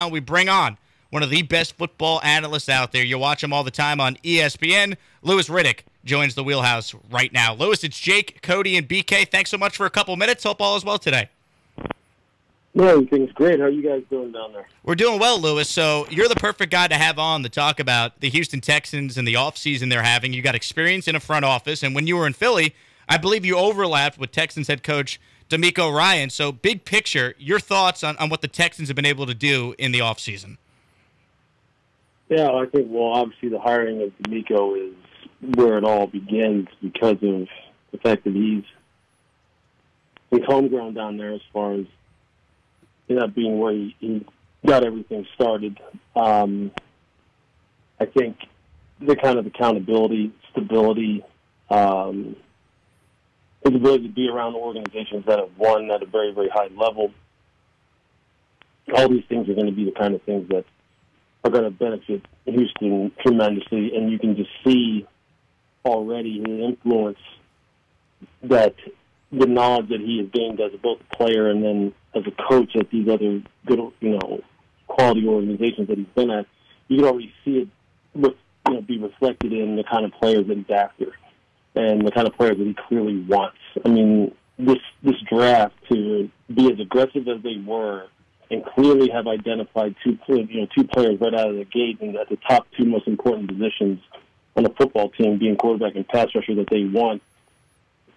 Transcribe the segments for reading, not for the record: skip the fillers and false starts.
We bring on one of the best football analysts out there. You watch him all the time on ESPN. Louis Riddick joins the Wheelhouse right now. Louis, it's Jake, Cody, and BK. Thanks so much for a couple minutes. Hope all is well today. Yeah, everything's great. How are you guys doing down there? We're doing well, Louis. So you're the perfect guy to have on to talk about the Houston Texans and the offseason they're having. You got experience in a front office, and when you were in Philly, I believe you overlapped with Texans head coach DeMeco Ryans. So big picture, your thoughts on what the Texans have been able to do in the offseason. Yeah, I think, obviously the hiring of DeMeco is where it all begins because of the fact that he's homegrown down there as far as that being where he got everything started. I think the kind of accountability, stability, his ability to be around organizations that have won at a very, very high level. All these things are going to be the kind of things that are going to benefit Houston tremendously, and you can just see already his influence, that the knowledge that he has gained as both a player and then as a coach at these other good, quality organizations that he's been at. You can already see it be reflected in the kind of players that he's after and the kind of players that he clearly wants. I mean, this draft, to be as aggressive as they were and clearly have identified two players right out of the gate and at the top two most important positions on the football team, being quarterback and pass rusher, that they want.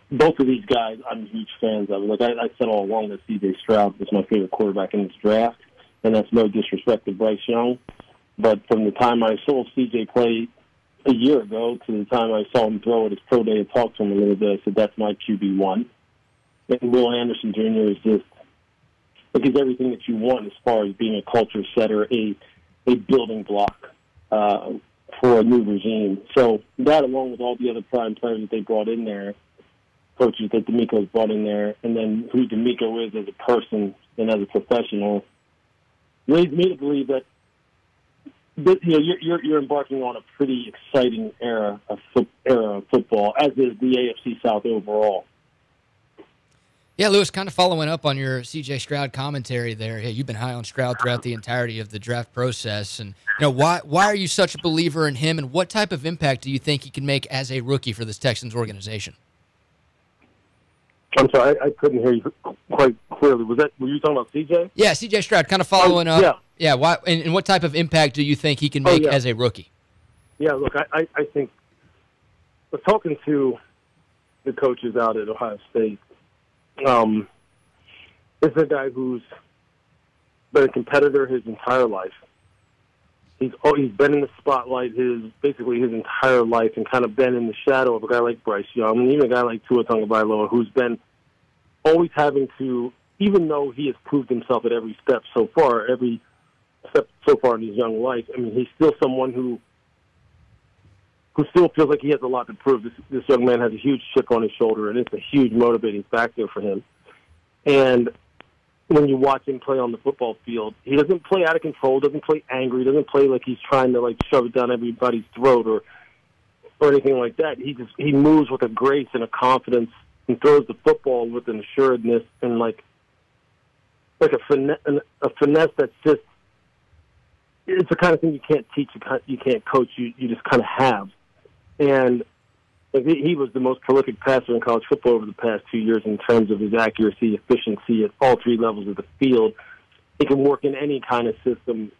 Both of these guys, I'm huge fans of. Like I said all along that CJ Stroud was my favorite quarterback in this draft, and that's no disrespect to Bryce Young. But from the time I saw CJ play a year ago to the time I saw him throw at his pro day and talk to him a little bit, I said, that's my QB1. And Will Anderson Jr. is just, he's everything that you want as far as being a culture setter, a building block for a new regime. So that, along with all the other prime players that they brought in there, coaches that DeMeco's brought in there, and then who DeMeco is as a person and as a professional, leads me to believe that you're embarking on a pretty exciting era of football, as is the AFC South overall. Yeah, Louis, kind of following up on your CJ Stroud commentary there. Hey, you've been high on Stroud throughout the entirety of the draft process, and why are you such a believer in him, and what type of impact do you think he can make as a rookie for this Texans organization? I'm sorry, I couldn't hear you quite clearly. Were you talking about CJ? Yeah, CJ Stroud, kind of following up. Yeah. Why? And what type of impact do you think he can make as a rookie? Yeah, look, I think we're talking to the coaches out at Ohio State. It's a guy who's been a competitor his entire life. He's been in the spotlight basically his entire life, and kind of been in the shadow of a guy like Bryce Young, and even a guy like Tua Tagovailoa, who's been always having to, even though he has proved himself at every step so far in his young life, I mean, he's still someone who still feels like he has a lot to prove. This young man has a huge chip on his shoulder, and it's a huge motivating factor for him. And when you watch him play on the football field, he doesn't play out of control, doesn't play angry, doesn't play like he's trying to shove it down everybody's throat or anything like that. He moves with a grace and a confidence and throws the football with an assuredness and like a finesse that's just, it's the kind of thing you can't teach, you can't coach, you just kind of have. And he was the most prolific passer in college football over the past 2 years in terms of his accuracy, efficiency at all three levels of the field. He can work in any kind of system,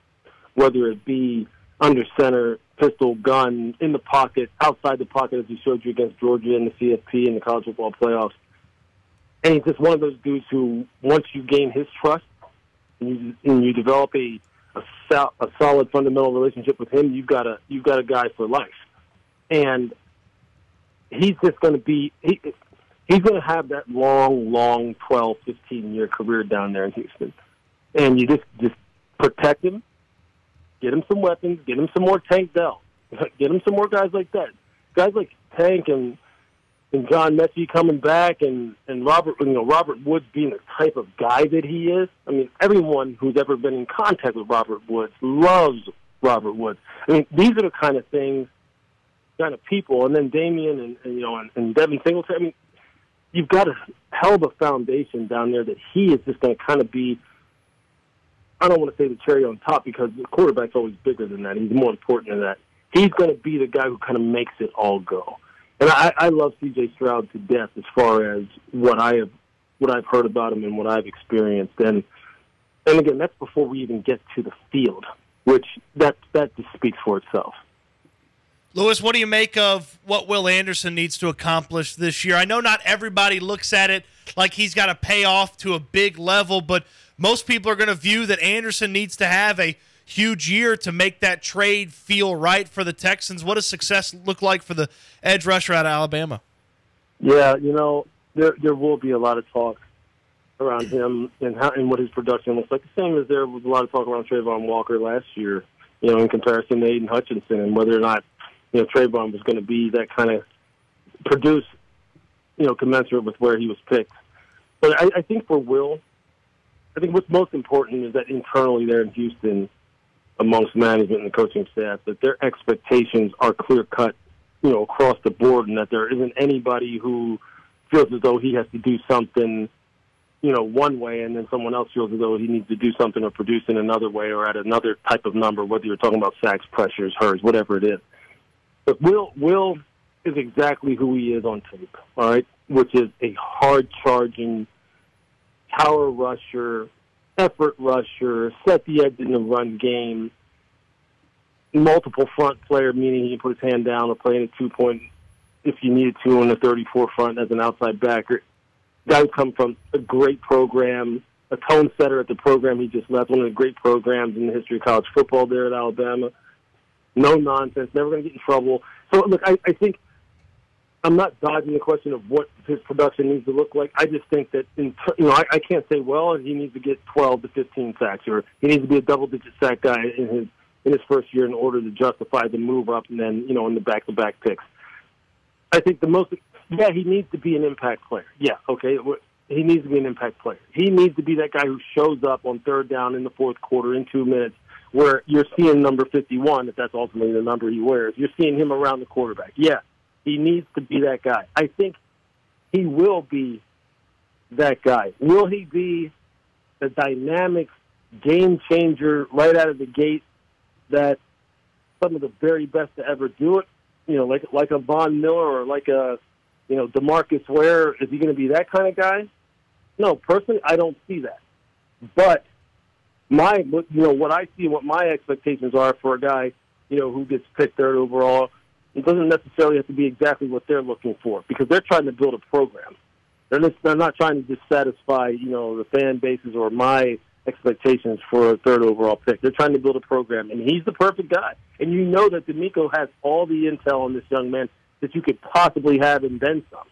whether it be under center, pistol, gun, in the pocket, outside the pocket, as he showed you against Georgia in the CFP and the college football playoffs. And he's just one of those dudes who, once you gain his trust and you develop a solid fundamental relationship with him, you've got a guy for life. And he's just going to be he's going to have that long 12, 15-year career down there in Houston. And you just protect him, get him some weapons, get him some more Tank Dell, get him some more guys like that. Guys like Tank and John Mechie coming back and Robert Woods being the type of guy that he is. I mean, everyone who's ever been in contact with Robert Woods loves Robert Woods. I mean, these are the kind of things, kind of people, and then Damian and Devin Singletary. I mean, you've got a hell of a foundation down there that he is just going to kind of be I don't want to say the cherry on top because the quarterback's always bigger than that. He's more important than that. He's going to be the guy who kind of makes it all go. And I love CJ Stroud to death as far as what I've heard about him and what I've experienced. And again, that's before we even get to the field, which that just speaks for itself. Lewis, what do you make of what Will Anderson needs to accomplish this year? I know not everybody looks at it like he's got to pay off to a big level, but most people are going to view that Anderson needs to have a huge year to make that trade feel right for the Texans. What does success look like for the edge rusher out of Alabama? Yeah, there will be a lot of talk around him and what his production looks like. The same as there was a lot of talk around Trayvon Walker last year, in comparison to Aiden Hutchinson and whether or not Trayvon was going to be that kind of produce, commensurate with where he was picked. But I think for Will, I think what's most important is that internally there in Houston, amongst management and the coaching staff, that their expectations are clear-cut, across the board, and that there isn't anybody who feels as though he has to do something, one way, and then someone else feels as though he needs to do something or produce in another way or at another type of number, whether you're talking about sacks, pressures, hers, whatever it is. But Will is exactly who he is on tape, all right, which is a hard-charging, power rusher, effort rusher, set the edge in the run game, multiple front player, meaning he can put his hand down or play in a two-point if you needed to on the 34 front as an outside backer. Guy who come from a great program, a tone setter at the program he just left, one of the great programs in the history of college football there at Alabama. No nonsense, never going to get in trouble. So, look, I think I'm not dodging the question of what his production needs to look like. I just think that, I can't say, well, he needs to get 12 to 15 sacks, or he needs to be a double-digit sack guy in his first year in order to justify the move up and then, in the back-to-back picks. I think he needs to be an impact player. Yeah, okay, he needs to be an impact player. He needs to be that guy who shows up on third down in the fourth quarter in 2 minutes, where you're seeing number 51, if that's ultimately the number he wears. You're seeing him around the quarterback. Yeah, he needs to be that guy. I think he will be that guy. Will he be the dynamic game changer right out of the gate that some of the very best to ever do it, like a Von Miller or like a, DeMarcus Ware, is he going to be that kind of guy? No, personally, I don't see that. But what I see, what my expectations are for a guy, who gets picked third overall, it doesn't necessarily have to be exactly what they're looking for because they're trying to build a program. They're not trying to just satisfy, the fan bases or my expectations for a third overall pick. They're trying to build a program, and he's the perfect guy. And you know that DeMeco has all the intel on this young man that you could possibly have and then some.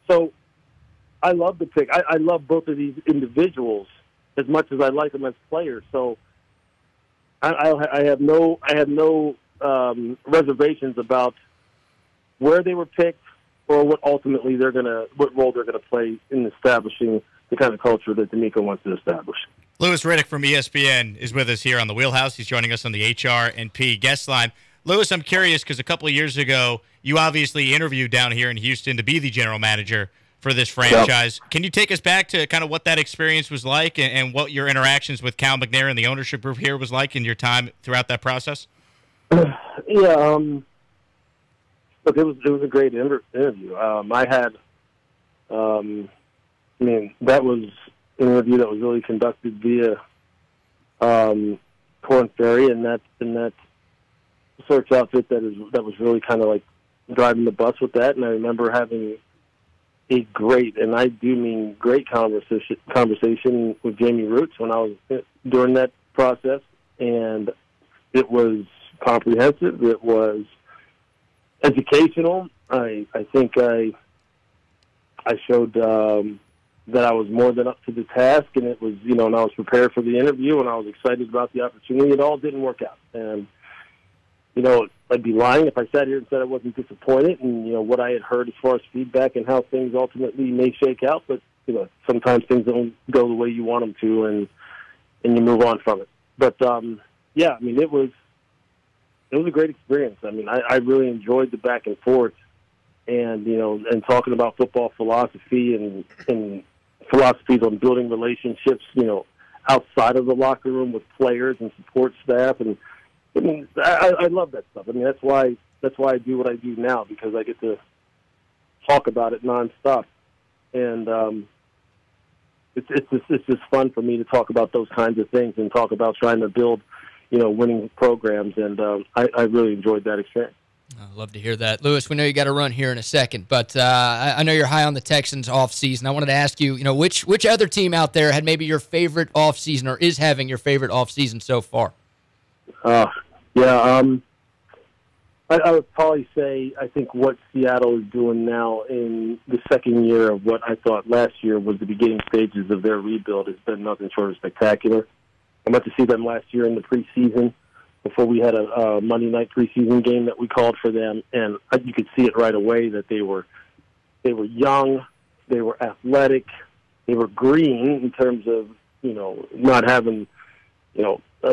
So I love the pick. I love both of these individuals as much as I like them as players. So I have no reservations about where they were picked or what role they're gonna play in establishing the kind of culture that DeMeco wants to establish. Louis Riddick from ESPN is with us here on the Wheelhouse. He's joining us on the HR&P guest line. Louis, I'm curious because a couple of years ago, you obviously interviewed down here in Houston to be the general manager for this franchise. Yep. Can you take us back to kind of what that experience was like and what your interactions with Cal McNair and the ownership group here was like in your time throughout that process? Yeah, look, it was a great interview. I had, that was an interview that was really conducted via Korn Ferry, and that search outfit that was really kind of like driving the bus with that. And I remember having a great, and I do mean great conversation with Jamie Roots when I was during that process, and it was comprehensive. It was educational. I think I showed that I was more than up to the task, and it was, and I was prepared for the interview, and I was excited about the opportunity. It all didn't work out, and I'd be lying if I sat here and said I wasn't disappointed, and what I had heard as far as feedback and how things ultimately may shake out. But sometimes things don't go the way you want them to, and you move on from it. But yeah, it was a great experience. I really enjoyed the back and forth, and and talking about football philosophy and philosophies on building relationships, outside of the locker room with players and support staff. And I mean, I love that stuff. I mean, that's why I do what I do now, because I get to talk about it nonstop. And it's just fun for me to talk about those kinds of things and talk about trying to build, winning programs. And I really enjoyed that experience. I'd love to hear that. Lewis, we know you got to run here in a second, but I know you're high on the Texans offseason. I wanted to ask you, which other team out there had maybe your favorite offseason or is having your favorite offseason so far? I would probably say I think what Seattle is doing now in the second year of what I thought last year was the beginning stages of their rebuild has been nothing short of spectacular. I went to see them last year in the preseason before we had a Monday night preseason game that we called for them, and you could see it right away that they were young, they were athletic, they were green in terms of not having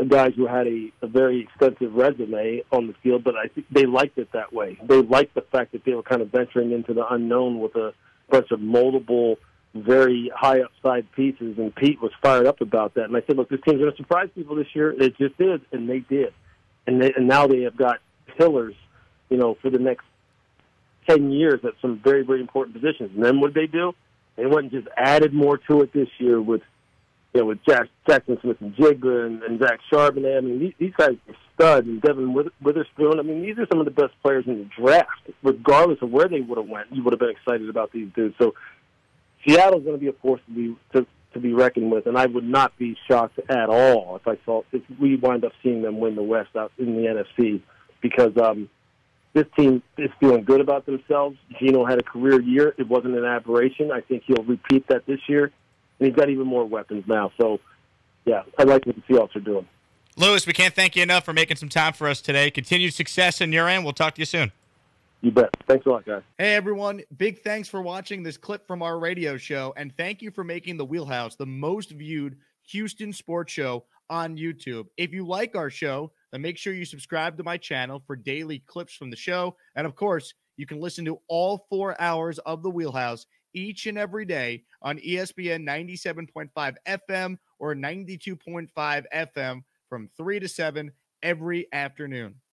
guys who had a very extensive resume on the field, but I think they liked it that way. They liked the fact that they were kind of venturing into the unknown with a bunch of moldable, very high upside pieces, and Pete was fired up about that. And I said, look, this team's going to surprise people this year. It just did, and they did. And now they have got pillars, for the next 10 years at some very, very important positions. And then what did they do? They went and just added more to it this year with Jackson Smith and Jigba and Zach Charbonnet. I mean, these guys are studs. And Devin Witherspoon. I mean, these are some of the best players in the draft. Regardless of where they would have went, you would have been excited about these dudes. So Seattle's going to be a force to be reckoned with, and I would not be shocked at all if we wind up seeing them win the West out in the NFC, because this team is feeling good about themselves. Geno had a career year. It wasn't an aberration. I think he'll repeat that this year. And he's got even more weapons now. So, yeah, I like what the Seahawks are doing. Lewis, we can't thank you enough for making some time for us today. Continued success in your end. We'll talk to you soon. You bet. Thanks a lot, guys. Hey, everyone. Big thanks for watching this clip from our radio show, and thank you for making the Wheelhouse the most viewed Houston sports show on YouTube. If you like our show, then make sure you subscribe to my channel for daily clips from the show. And, of course, you can listen to all 4 hours of the Wheelhouse each and every day on ESPN 97.5 FM or 92.5 FM from 3 to 7 every afternoon.